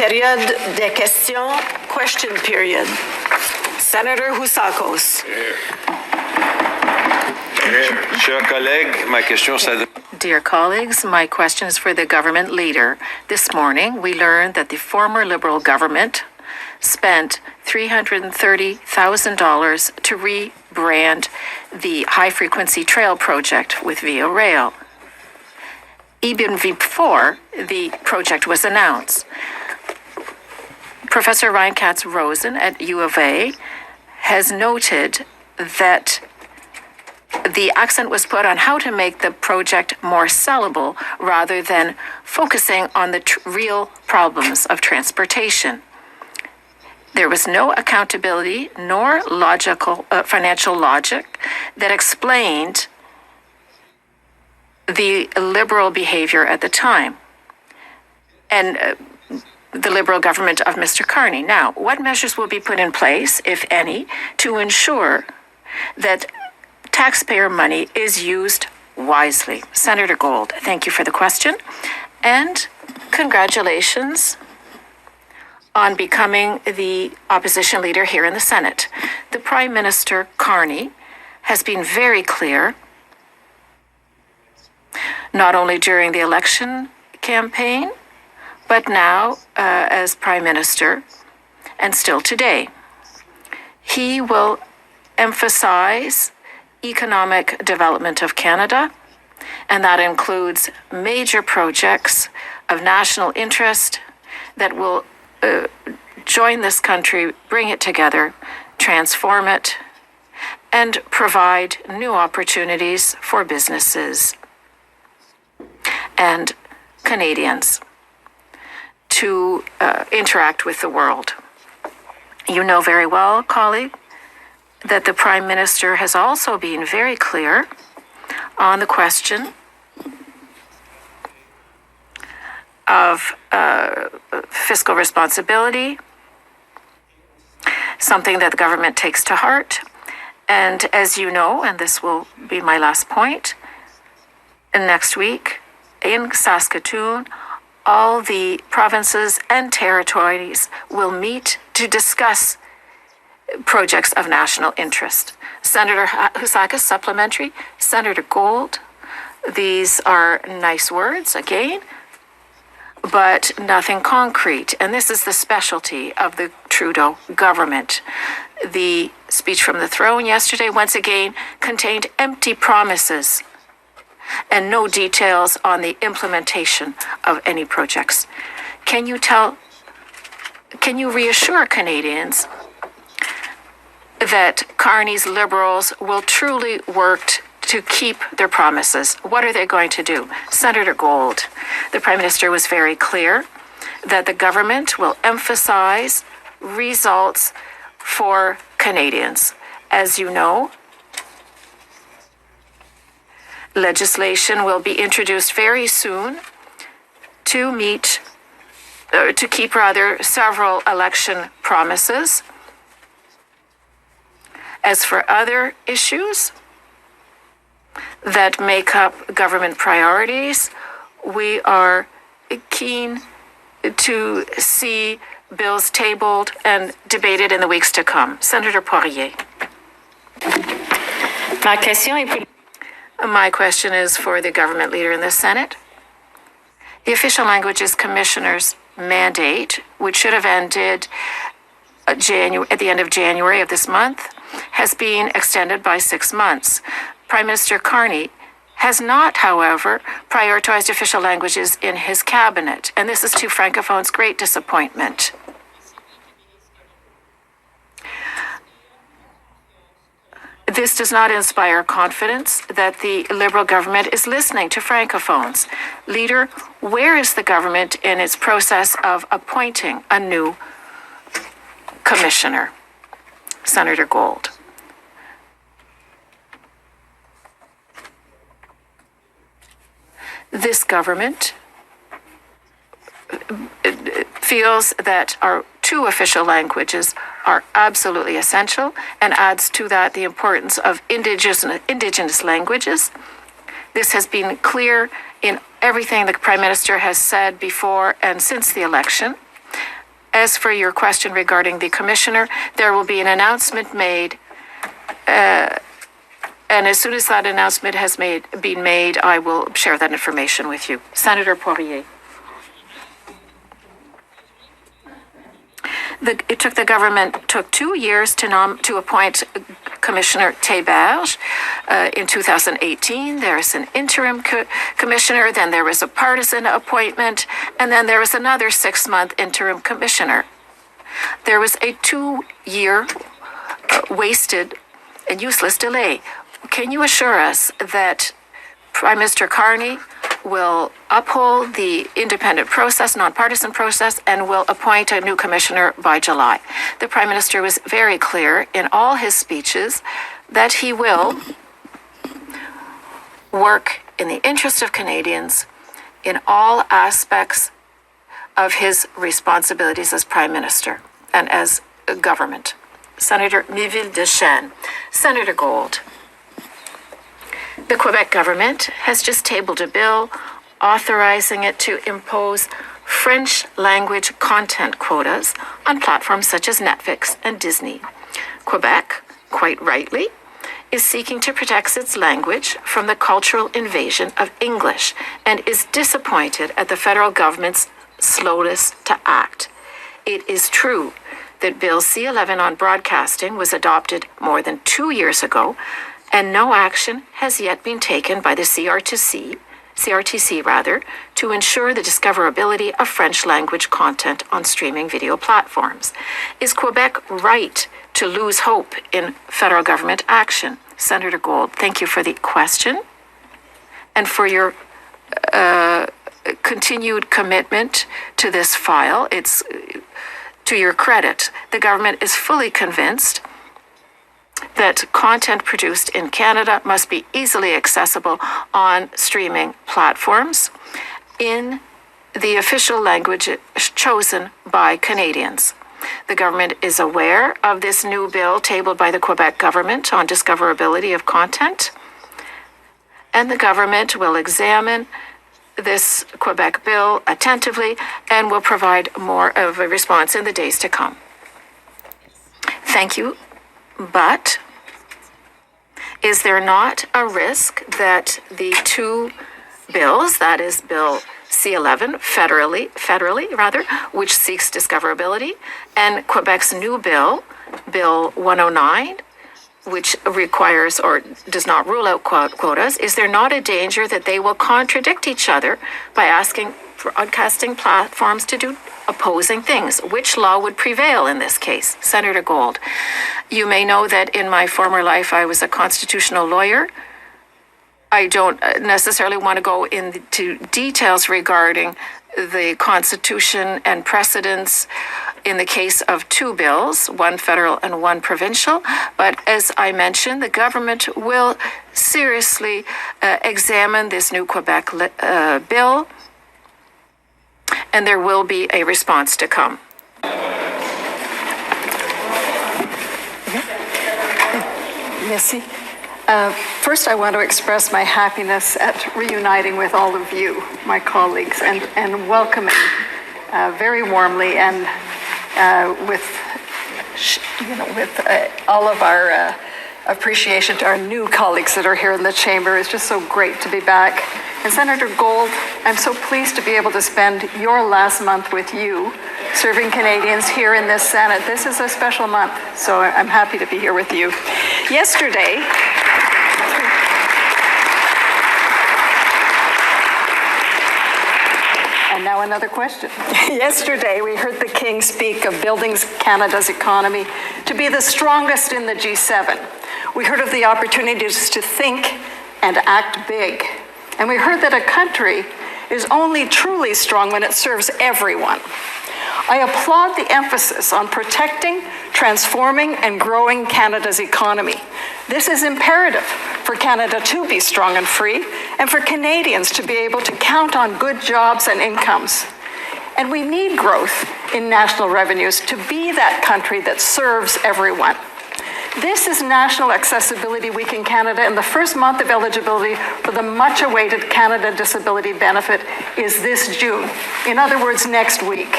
période des questions, question period. Senator Housakos. Chers collègues, ma question s'adresse. Dear colleagues, my question is for the government leader. This morning, we learned that the former Liberal government spent $330,000 to rebrand the high-frequency trail project with Via Rail. Even before the project was announced. Professor Ryan Katz-Rosen at U of A has noted that the accent was put on how to make the project more sellable rather than focusing on the real problems of transportation. There was no accountability nor logical financial logic that explained the Liberal behavior at the time and the Liberal government of Mr. Carney. Now, what measures will be put in place, if any, to ensure that taxpayer money is used wisely? Senator Gold, thank you for the question, and congratulations on becoming the opposition leader here in the Senate. The Prime Minister Carney has been very clear, not only during the election campaign, but now as Prime Minister, and still today. He will emphasize economic development of Canada, and that includes major projects of national interest that will join this country, bring it together, transform it, and provide new opportunities for businesses and Canadians to interact with the world. You know very well, colleague, that the Prime Minister has also been very clear on the question of fiscal responsibility, something that the government takes to heart. And as you know, and this will be my last point, next week in Saskatoon, all the provinces and territories will meet to discuss projects of national interest. Senator Housakos, supplementary. Senator Gold, these are nice words, again, but nothing concrete. And this is the specialty of the Trudeau government. The speech from the throne yesterday, once again, contained empty promises and no details on the implementation of any projects. Can you reassure Canadians that Carney's Liberals will truly work to keep their promises? What are they going to do? Senator Gold, the Prime Minister was very clear that the government will emphasize results for Canadians. As you know, legislation will be introduced very soon to keep several election promises. As for other issues that make up government priorities, we are keen to see bills tabled and debated in the weeks to come. Senator Poirier. My question is for the government leader in the Senate. The Official Languages Commissioner's mandate, which should have ended at the end of January of this month, has been extended by 6 months. Prime Minister Carney has not, however, prioritized official languages in his cabinet, and this is to Francophones' great disappointment. This does not inspire confidence that the Liberal government is listening to Francophones. Leader, where is the government in its process of appointing a new commissioner? Senator Gold. This government feels that our two official languages are absolutely essential and adds to that the importance of indigenous languages. This has been clear in everything the Prime Minister has said before and since the election. As for your question regarding the commissioner, there will be an announcement made, and as soon as that announcement has been made, I will share that information with you. Senator Poirier. The government took 2 years to appoint Commissioner Théberge. In 2018, there is an interim commissioner, then there was a partisan appointment, and then there was another 6-month interim commissioner. There was a 2-year wasted and useless delay. Can you assure us that Prime Minister Carney will uphold the independent process, nonpartisan process, and will appoint a new commissioner by July? The Prime Minister was very clear in all his speeches that he will work in the interest of Canadians in all aspects of his responsibilities as Prime Minister and as government. Senator Miville-Deschênes. Senator Gold. The Quebec government has just tabled a bill authorizing it to impose French language content quotas on platforms such as Netflix and Disney. Quebec, quite rightly, is seeking to protect its language from the cultural invasion of English and is disappointed at the federal government's slowness to act. It is true that Bill C-11 on broadcasting was adopted more than 2 years ago, and no action has yet been taken by the CRTC to ensure the discoverability of French language content on streaming video platforms. Is Quebec right to lose hope in federal government action? Senator Gold, thank you for the question and for your continued commitment to this file. It's to your credit. The government is fully convinced that content produced in Canada must be easily accessible on streaming platforms in the official language chosen by Canadians. The government is aware of this new bill tabled by the Quebec government on discoverability of content, and the government will examine this Quebec bill attentively and will provide more of a response in the days to come. Thank you. But is there not a risk that the two bills, that is Bill C-11 federally, which seeks discoverability, and Quebec's new bill, Bill 109, which requires or does not rule out quotas, is there not a danger that they will contradict each other by asking broadcasting platforms to do opposing things? Which law would prevail in this case? Senator Gold, you may know that in my former life I was a constitutional lawyer. I don't necessarily want to go into details regarding the Constitution and precedents in the case of two bills, one federal and one provincial. But as I mentioned, the government will seriously examine this new Quebec bill, and there will be a response to come. Merci. First, I want to express my happiness at reuniting with all of you, my colleagues, and welcoming very warmly and with all of our appreciation to our new colleagues that are here in the chamber. It's just so great to be back. And Senator Gold, I'm so pleased to be able to spend your last month with you, serving Canadians here in this Senate. This is a special month, so I'm happy to be here with you. Yesterday, and now another question. Yesterday, we heard the King speak of building Canada's economy to be the strongest in the G7. We heard of the opportunities to think and act big. And we heard that a country is only truly strong when it serves everyone. I applaud the emphasis on protecting, transforming, and growing Canada's economy. This is imperative for Canada to be strong and free, and for Canadians to be able to count on good jobs and incomes. And we need growth in national revenues to be that country that serves everyone. This is National Accessibility Week in Canada, and the first month of eligibility for the much-awaited Canada Disability Benefit is this June. In other words, next week.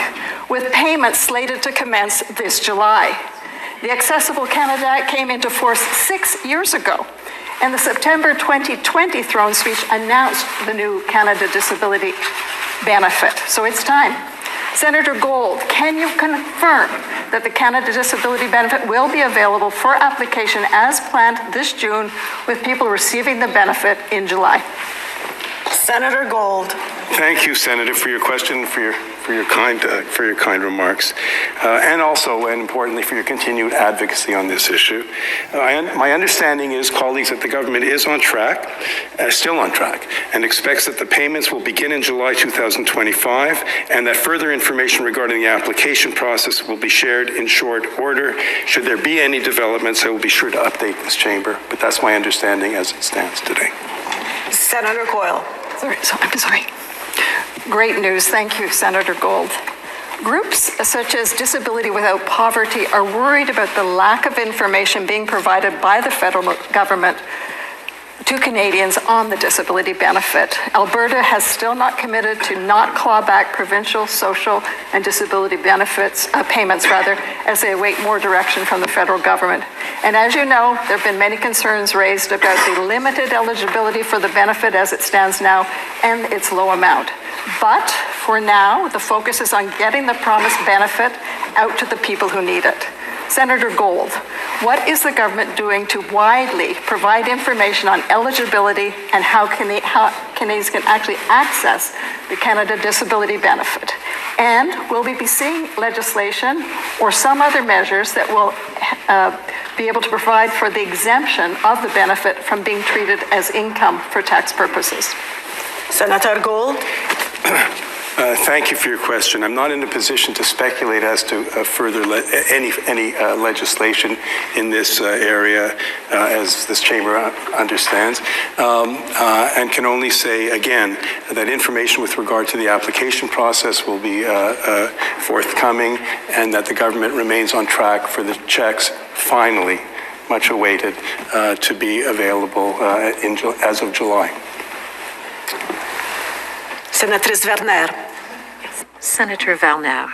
with payments slated to commence this July. The Accessible Canada Act came into force 6 years ago, and the September 2020 throne speech announced the new Canada Disability Benefit. So it's time. Senator Gold, can you confirm that the Canada Disability Benefit will be available for application as planned this June, with people receiving the benefit in July? Senator Gold. Thank you, Senator, for your question, for your kind remarks, and also, and importantly, for your continued advocacy on this issue. My understanding is, colleagues, that the government is on track, still on track, and expects that the payments will begin in July 2025, and that further information regarding the application process will be shared in short order. Should there be any developments, I will be sure to update this chamber, but that's my understanding as it stands today. Senator Coyle. I'm sorry. Great news. Thank you, Senator Gold. Groups such as Disability Without Poverty are worried about the lack of information being provided by the federal government to Canadians on the disability benefit. Alberta has still not committed to not claw back provincial social and disability benefits, payments rather, as they await more direction from the federal government. And as you know, there have been many concerns raised about the limited eligibility for the benefit as it stands now and its low amount. But for now, the focus is on getting the promised benefit out to the people who need it. Senator Gold, what is the government doing to widely provide information on eligibility and how Canadians can actually access the Canada Disability Benefit? And will we be seeing legislation or some other measures that will be able to provide for the exemption of the benefit from being treated as income for tax purposes? Senator Gold. Thank you for your question. I'm not in a position to speculate as to further any legislation in this area, as this chamber understands, and can only say again that information with regard to the application process will be forthcoming, and that the government remains on track for the checks, finally, much awaited, to be available as of July. Senatrice Werner. Senator Valner,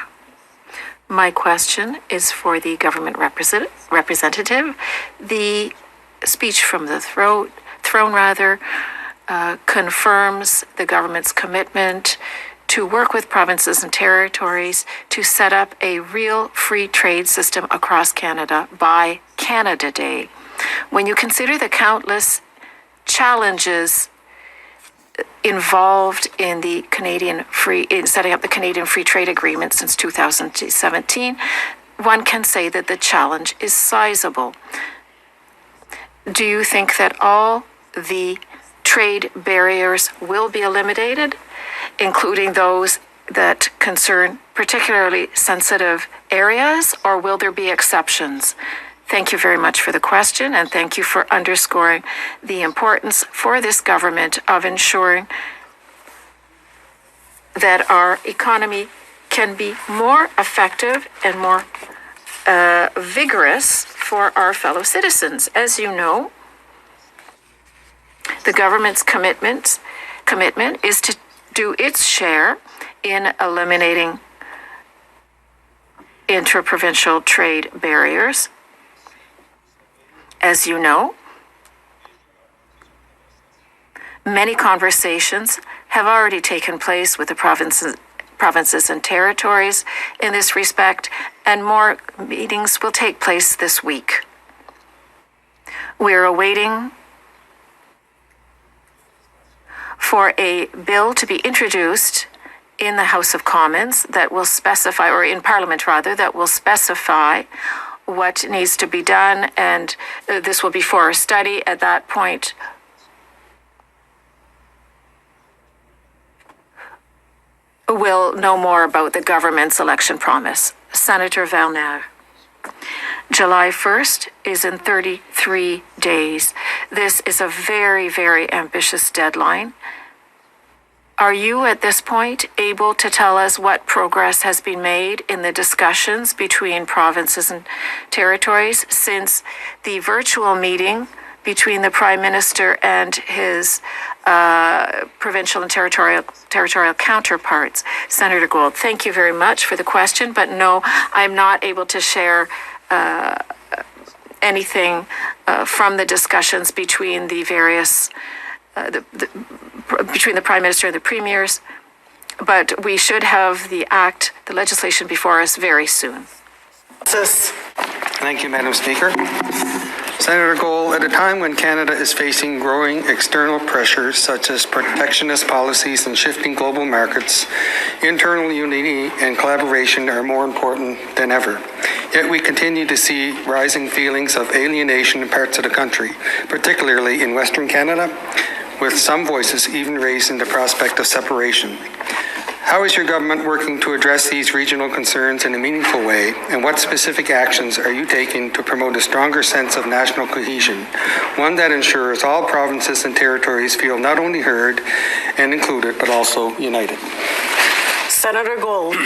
my question is for the government representative. The speech from the throne confirms the government's commitment to work with provinces and territories to set up a real free trade system across Canada by Canada Day. When you consider the countless challenges involved in the in setting up the Canadian Free Trade Agreement since 2017, one can say that the challenge is sizable. Do you think that all the trade barriers will be eliminated, including those that concern particularly sensitive areas, or will there be exceptions? Thank you very much for the question, and thank you for underscoring the importance for this government of ensuring that our economy can be more effective and more vigorous for our fellow citizens. As you know, the government's commitment is to do its share in eliminating inter-provincial trade barriers. As you know, many conversations have already taken place with the provinces and territories in this respect, and more meetings will take place this week. We are awaiting for a bill to be introduced in the House of Commons that will specify, or in Parliament rather, that will specify what needs to be done, and this will be for a study. At that point, we'll know more about the government's election promise. Senator Valner. July 1st is in 33 days. This is a very, very ambitious deadline. Are you at this point able to tell us what progress has been made in the discussions between provinces and territories since the virtual meeting between the Prime Minister and his provincial and territorial counterparts. Senator Gould, thank you very much for the question, but no, I'm not able to share anything from the discussions between the various, between the Prime Minister and the Premiers, but we should have the legislation before us very soon. Thank you, Madam Speaker. Senator Gould, at a time when Canada is facing growing external pressures such as protectionist policies and shifting global markets, internal unity and collaboration are more important than ever. Yet we continue to see rising feelings of alienation in parts of the country, particularly in Western Canada, with some voices even raising the prospect of separation. How is your government working to address these regional concerns in a meaningful way, and what specific actions are you taking to promote a stronger sense of national cohesion, one that ensures all provinces and territories feel not only heard and included, but also united? Senator Gould.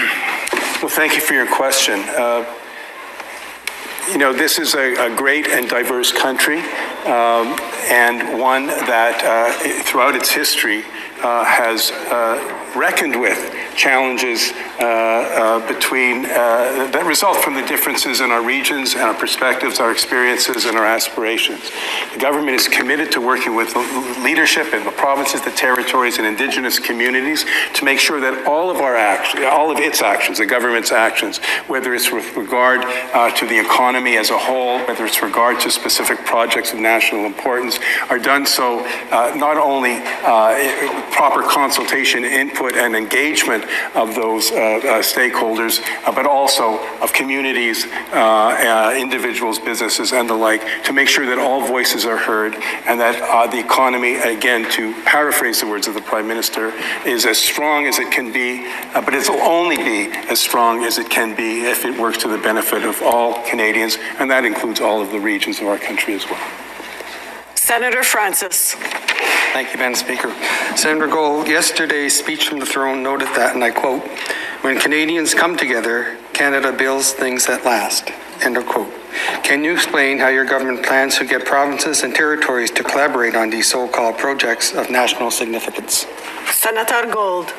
Well, thank you for your question. This is a great and diverse country, and one that throughout its history has reckoned with challenges that result from the differences in our regions and our perspectives, our experiences, and our aspirations. The government is committed to working with leadership in the provinces, the territories, and Indigenous communities to make sure that all of its actions, the government's actions, whether it's with regard to the economy as a whole, whether it's regard to specific projects of national importance, are done so not only proper consultation, input, and engagement of those stakeholders, but also of communities, individuals, businesses, and the like, to make sure that all voices are heard and that the economy, again, to paraphrase the words of the Prime Minister, is as strong as it can be, but it'll only be as strong as it can be if it works to the benefit of all Canadians, and that includes all of the regions of our country as well. Senator Francis. Thank you, Madam Speaker. Senator Gould, yesterday's speech from the throne noted that, and I quote, "When Canadians come together, Canada builds things that last," end of quote. Can you explain how your government plans to get provinces and territories to collaborate on these so-called projects of national significance? Senator Gould.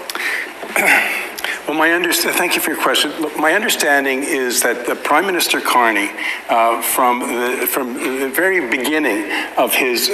Well, thank you for your question. Look, my understanding is that the Prime Minister Carney, from the very beginning of his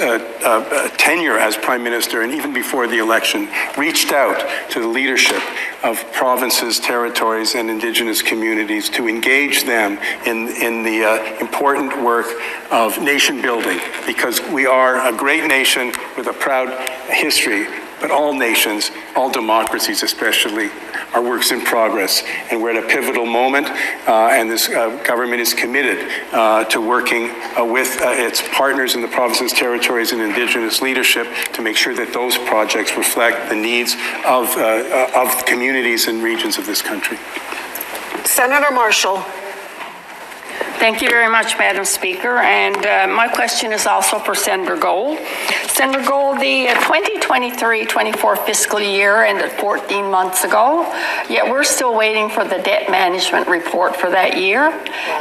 tenure as Prime Minister and even before the election, reached out to the leadership of provinces, territories, and Indigenous communities to engage them in the important work of nation building, because we are a great nation with a proud history, but all nations, all democracies especially, are works in progress. And we're at a pivotal moment, and this government is committed to working with its partners in the provinces, territories, and Indigenous leadership to make sure that those projects reflect the needs of communities and regions of this country. Senator Marshall. Thank you very much, Madam Speaker. And my question is also for Senator Gould. Senator Gould, the 2023-24 fiscal year ended 14 months ago, yet we're still waiting for the debt management report for that year.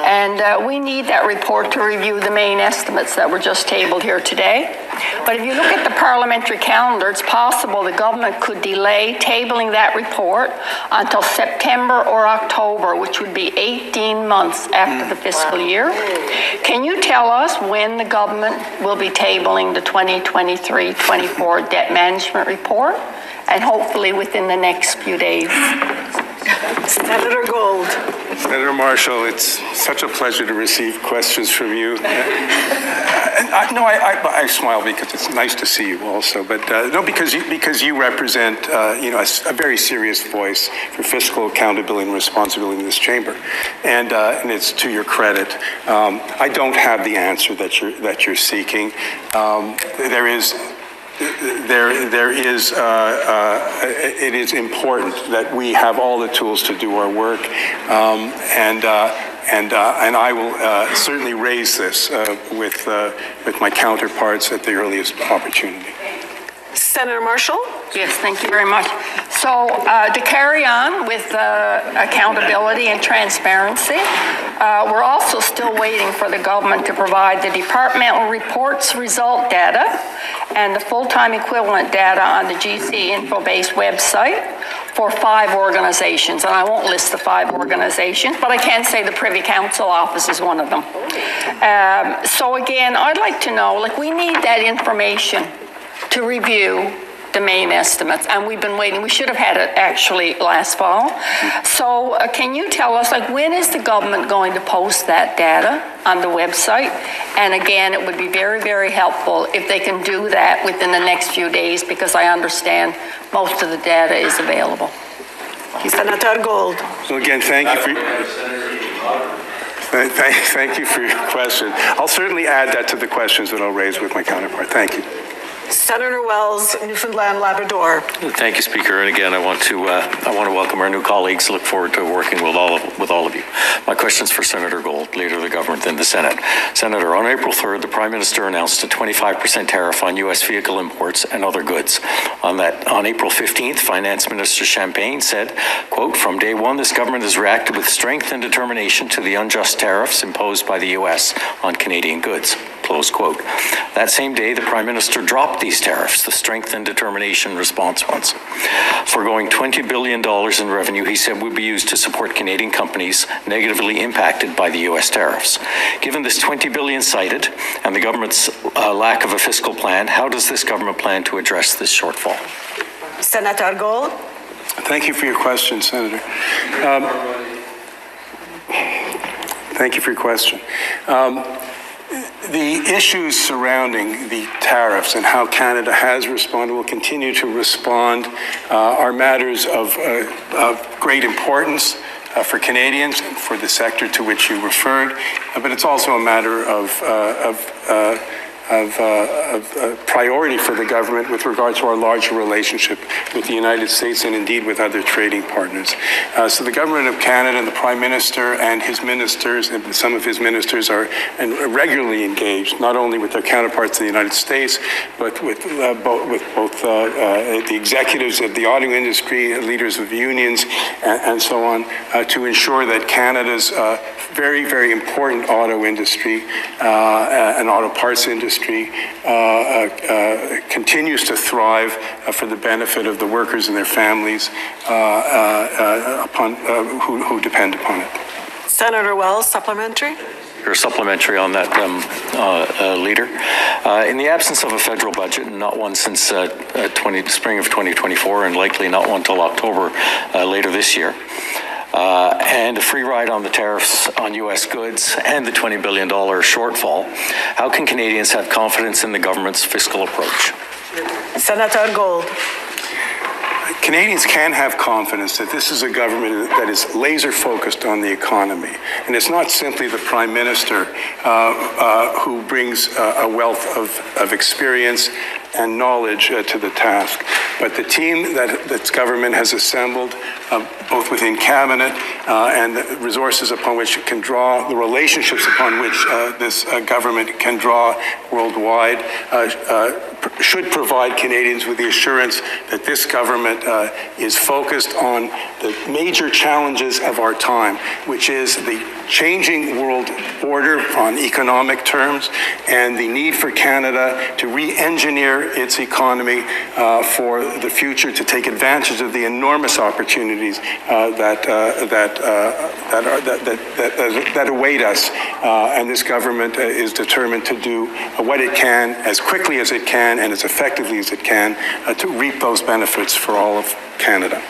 And we need that report to review the main estimates that were just tabled here today. But if you look at the parliamentary calendar, it's possible the government could delay tabling that report until September or October, which would be 18 months after the fiscal year. Can you tell us when the government will be tabling the 2023-24 debt management report, and hopefully within the next few days? Senator Gould. Senator Marshall, it's such a pleasure to receive questions from you. I smile because it's nice to see you also, but because you represent a very serious voice for fiscal accountability and responsibility in this chamber, and it's to your credit. I don't have the answer that you're seeking. It is important that we have all the tools to do our work, and I will certainly raise this with my counterparts at the earliest opportunity. Senator Marshall. Yes, thank you very much. So to carry on with accountability and transparency, we're also still waiting for the government to provide the departmental reports result data and the full-time equivalent data on the GC InfoBase website for 5 organizations. And I won't list the 5 organizations, but I can say the Privy Council office is one of them. So again, I'd like to know, like, we need that information to review the MAME estimates, and we've been waiting. We should have had it actually last fall. So can you tell us, like, when is the government going to post that data on the website? And again, it would be very, very helpful if they can do that within the next few days, because I understand most of the data is available. Senator Gold. So again, thank you for your question. I'll certainly add that to the questions that I'll raise with my counterpart. Thank you. Senator Wells, Newfoundland, Labrador. Thank you, Speaker. And again, I want to welcome our new colleagues. Look forward to working with all of you. My question is for Senator Gold, Leader of the Government in the Senate. Senator, on April 3rd, the Prime Minister announced a 25% tariff on U.S. vehicle imports and other goods. On April 15th, Finance Minister Champagne said, quote, "From day one, this government has reacted with strength and determination to the unjust tariffs imposed by the U.S. on Canadian goods." Close quote. That same day, the Prime Minister dropped these tariffs, the strength and determination response ones. Foregoing $20 billion in revenue, he said, would be used to support Canadian companies negatively impacted by the U.S. tariffs. Given this $20 billion cited and the government's lack of a fiscal plan, how does this government plan to address this shortfall? Senator Gold. Thank you for your question, Senator. Thank you for your question. The issues surrounding the tariffs and how Canada has responded, will continue to respond, are matters of great importance for Canadians and for the sector to which you referred, but it's also a matter of priority for the government with regard to our larger relationship with the United States and indeed with other trading partners. So the government of Canada and the Prime Minister and his ministers, and some of his ministers, are regularly engaged, not only with their counterparts in the United States, but with both the executives of the auto industry, leaders of unions, and so on, to ensure that Canada's very, very important auto industry and auto parts industry continues to thrive for the benefit of the workers and their families who depend upon it. Senator Wells, supplementary. Or supplementary on that, Leader. In the absence of a federal budget, and not one since spring of 2024, and likely not one till October later this year, and a free ride on the tariffs on U.S. goods and the $20 billion shortfall, how can Canadians have confidence in the government's fiscal approach? Senator Gold. Canadians can have confidence that this is a government that is laser focused on the economy. And it's not simply the Prime Minister who brings a wealth of experience and knowledge to the task, but the team that this government has assembled, both within cabinet and the resources upon which it can draw, the relationships upon which this government can draw worldwide, should provide Canadians with the assurance that this government is focused on the major challenges of our time, which is the changing world order on economic terms and the need for Canada to re-engineer its economy for the future, to take advantage of the enormous opportunities that await us. And this government is determined to do what it can, as quickly as it can, and as effectively as it can, to reap those benefits for all of Canada.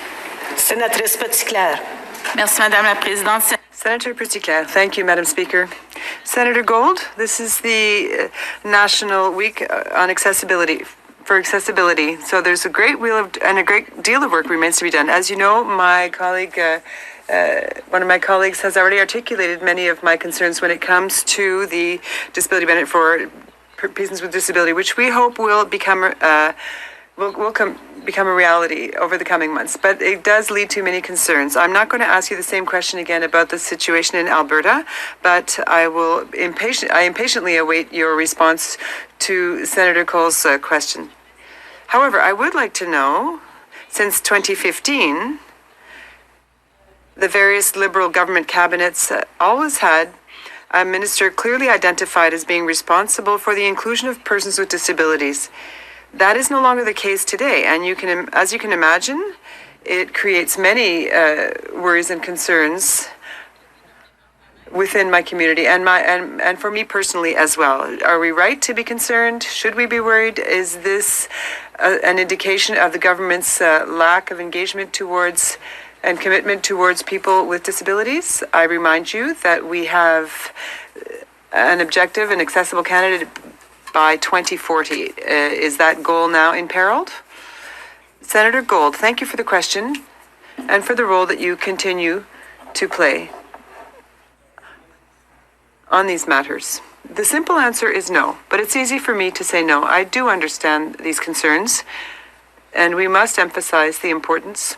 Sénatrice Petitclerc. Merci, Madame la Présidente. Senator Petitclerc. Thank you, Madam Speaker. Senator Gold, this is the National Week on Accessibility. For accessibility. So there's a great deal of work remains to be done. As you know, my colleague, one of my colleagues has already articulated many of my concerns when it comes to the disability benefit for persons with disability, which we hope will become a reality over the coming months. But it does lead to many concerns. I'm not going to ask you the same question again about the situation in Alberta, but I impatiently await your response to Senator Cole's question. However, I would like to know Since 2015, the various Liberal government cabinets always had a minister clearly identified as being responsible for the inclusion of persons with disabilities. That is no longer the case today, and as you can imagine, it creates many worries and concerns within my community and for me personally as well. Are we right to be concerned? Should we be worried? Is this an indication of the government's lack of engagement towards and commitment towards people with disabilities? I remind you that we have an objective and accessible Canada by 2040. Is that goal now imperiled? Senator Gold, thank you for the question and for the role that you continue to play on these matters. The simple answer is no, but it's easy for me to say no. I do understand these concerns, and we must emphasize the importance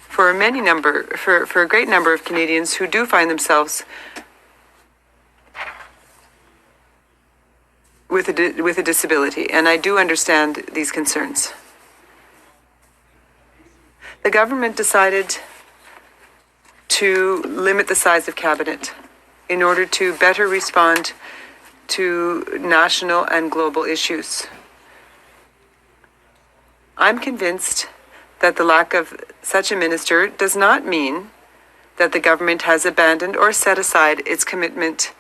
for a great number of Canadians who do find themselves with a disability, and I do understand these concerns. The government decided to limit the size of cabinet in order to better respond to national and global issues. I'm convinced that the lack of such a minister does not mean that the government has abandoned or set aside its commitment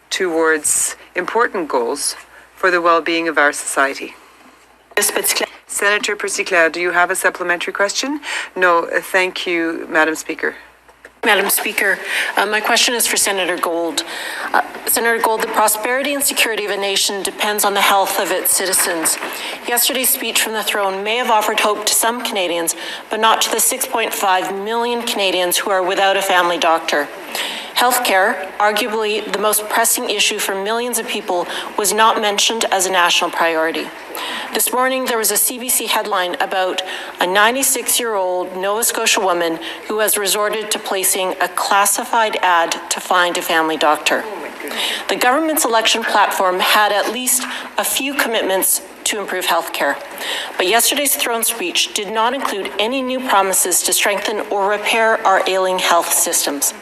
towards important goals for the well-being of our society. Senator Percy-Claire, do you have a supplementary question? No, thank you, Madam Speaker. Madam Speaker, my question is for Senator Gold. Senator Gold, the prosperity and security of a nation depends on the health of its citizens. Yesterday's speech from the throne may have offered hope to some Canadians, but not to the 6.5 million Canadians who are without a family doctor. Healthcare, arguably the most pressing issue for millions of people, was not mentioned as a national priority. This morning, there was a CBC headline about a 96-year-old Nova Scotia woman who has resorted to placing a classified ad to find a family doctor. The government's election platform had at least a few commitments to improve healthcare, but yesterday's throne speech did not include any new promises to strengthen or repair our ailing health systems.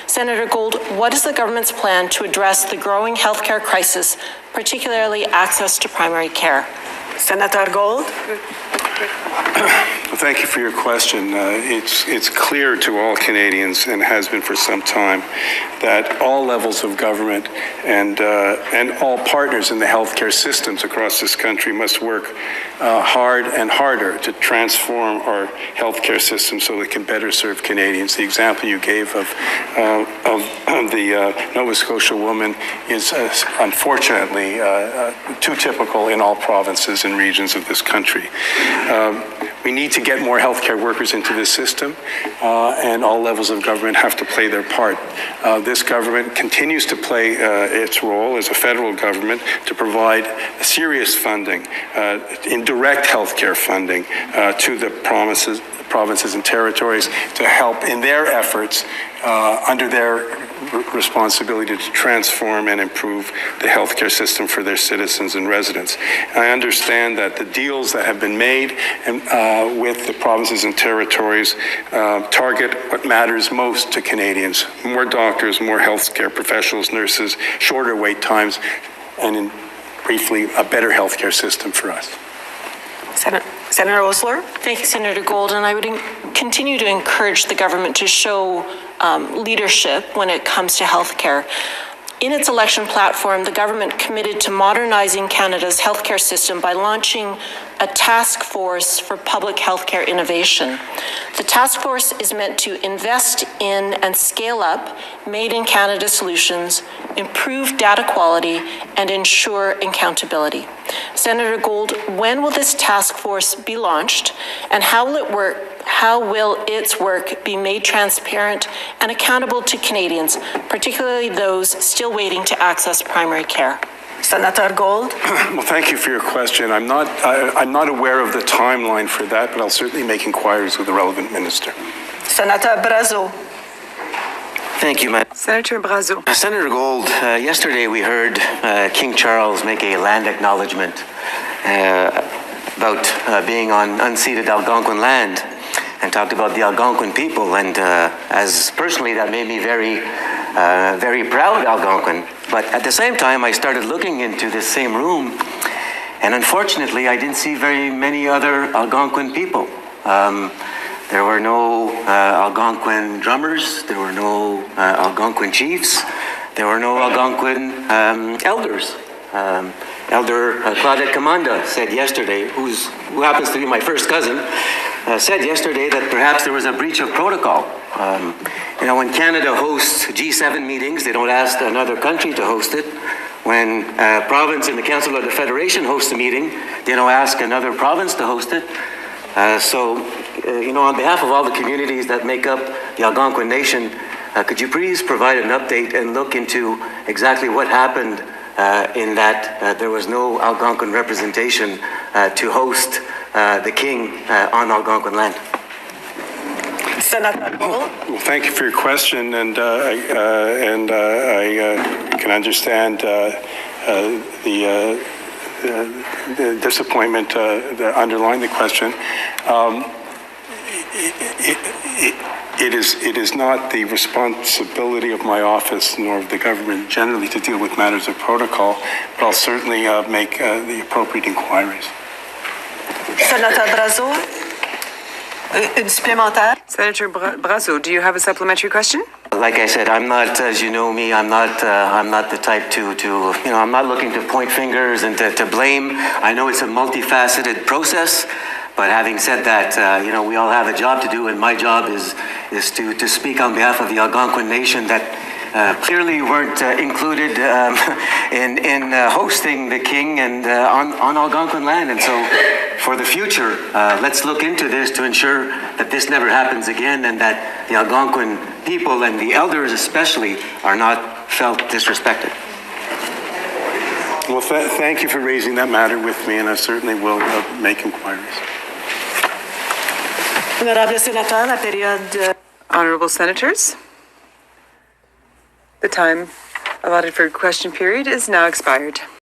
Senator Gold, what is the government's plan to address the growing healthcare crisis, particularly access to primary care? Senator Gold. Well, thank you for your question. It's clear to all Canadians, and has been for some time, that all levels of government and all partners in the healthcare systems across this country must work hard and harder to transform our healthcare system so it can better serve Canadians. The example you gave of the Nova Scotia woman is unfortunately too typical in all provinces and regions of this country. We need to get more healthcare workers into this system, and all levels of government have to play their part. This government continues to play its role as a federal government to provide serious funding, in direct healthcare funding to the provinces and territories to help in their efforts under their responsibility to transform and improve the healthcare system for their citizens and residents. I understand that the deals that have been made with the provinces and territories target what matters most to Canadians: more doctors, more healthcare professionals, nurses, shorter wait times, and briefly, a better healthcare system for us. Senator Osler. Thank you, Senator Gold, and I would continue to encourage the government to show leadership when it comes to healthcare. In its election platform, the government committed to modernizing Canada's healthcare system by launching a task force for public healthcare innovation. The task force is meant to invest in and scale up made in Canada solutions, improve data quality, and ensure accountability. Senator Gold, when will this task force be launched, and how will it work? How will its work be made transparent and accountable to Canadians, particularly those still waiting to access primary care? Senator Gold. Well, thank you for your question. I'm not aware of the timeline for that, but I'll certainly make inquiries with the relevant minister. Senator Brazo. Thank you, Madam. Senator Brazo. Senator Gold, yesterday we heard King Charles make a land acknowledgement about being on unceded Algonquin land and talked about the Algonquin people. And as personally, that made me very proud Algonquin. But at the same time, I started looking into this same room, and unfortunately, I didn't see very many other Algonquin people. There were no Algonquin drummers. There were no Algonquin chiefs. There were no Algonquin elders. Elder Claudette Commanda said yesterday, who happens to be my first cousin, said yesterday that perhaps there was a breach of protocol. When Canada hosts G7 meetings, they don't ask another country to host it. When a province in the Council of the Federation hosts a meeting, they don't ask another province to host it. On behalf of all the communities that make up the Algonquin Nation, could you please provide an update and look into exactly what happened in that there was no Algonquin representation to host the King on Algonquin land? Senator Gold. Well, thank you for your question, and I can understand the disappointment that underlined the question. It is not the responsibility of my office nor of the government generally to deal with matters of protocol, but I'll certainly make the appropriate inquiries. Senator Brazo. Une supplémentaire. Senator Brazo, do you have a supplementary question? Like I said, I'm not, as you know me, I'm not the type to I'm not looking to point fingers and to blame. I know it's a multifaceted process, but having said that, we all have a job to do, and my job is to speak on behalf of the Algonquin Nation that clearly weren't included in hosting the King and on Algonquin land. And so for the future, let's look into this to ensure that this never happens again, and that the Algonquin people and the elders especially are not felt disrespected. Well, thank you for raising that matter with me, and I certainly will make inquiries. Honorable Senator, la période. Honorable Senators, the time allotted for question period is now expired.